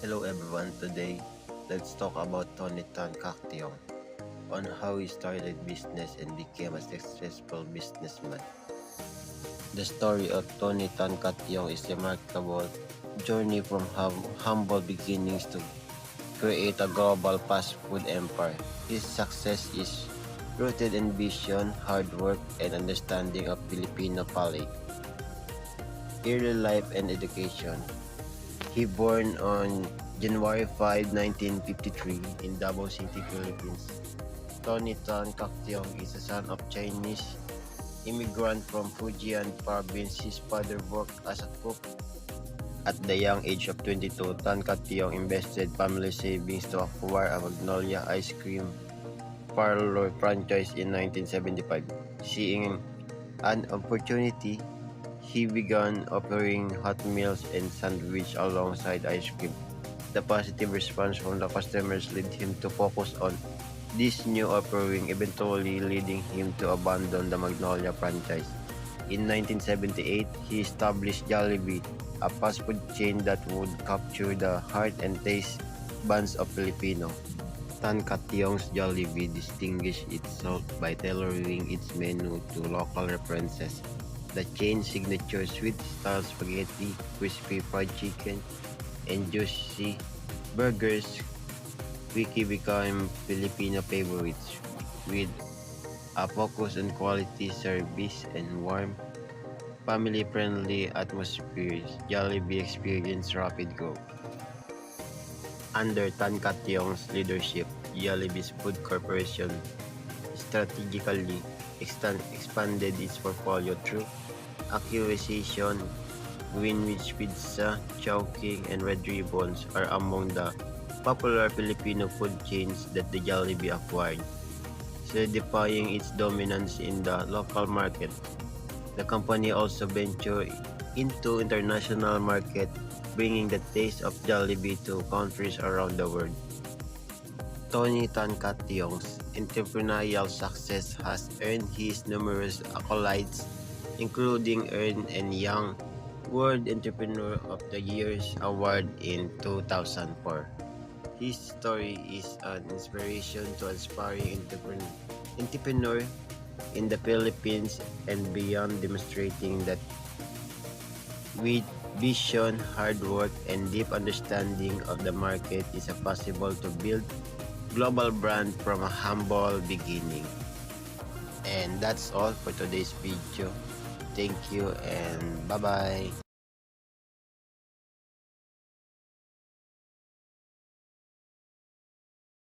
Hello everyone, today let's talk about Tony Tan Caktiong on how he started business and became a successful businessman. The story of Tony Tan Caktiong is a remarkable journey from humble beginnings to create a global fast food empire. His success is rooted in vision, hard work, and understanding of Filipino palate. Early life and education. He born on January 5, 1953 in Davao City, Philippines. Tony Tan Caktiong is a son of Chinese immigrant from Fujian province. His father worked as a cook. At the young age of 22, Tan Caktiong invested family savings to acquire a Magnolia ice cream parlor franchise in 1975. Seeing an opportunity, he began offering hot meals and sandwich alongside ice cream. The positive response from the customers led him to focus on this new offering, eventually leading him to abandon the Magnolia franchise. In 1978, he established Jollibee, a fast food chain that would capture the heart and taste buds of Filipino. Tan Caktiong's Jollibee distinguished itself by tailoring its menu to local references. The chain's signature sweet-style spaghetti, crispy fried chicken, and juicy burgers quickly became Filipino favorites. With a focus on quality service and warm, family-friendly atmospheres, Jollibee experienced rapid growth. Under Tan Caktiong's leadership, Jollibee's Food Corporation strategically expanded its portfolio through acquisition. Greenwich Pizza, Chowking, and Red Ribbons are among the popular Filipino food chains that the Jollibee acquired, solidifying its dominance in the local market. The company also ventured into international market, bringing the taste of Jollibee to countries around the world. Tony Tan Caktiong's entrepreneurial success has earned his numerous accolades, including Ernst and Young World Entrepreneur of the Year award in 2004. His story is an inspiration to aspiring entrepreneur in the Philippines and beyond, demonstrating that with vision, hard work, and deep understanding of the market, it is possible to build global brand from a humble beginning. And that's all for today's video. Thank you and bye-bye.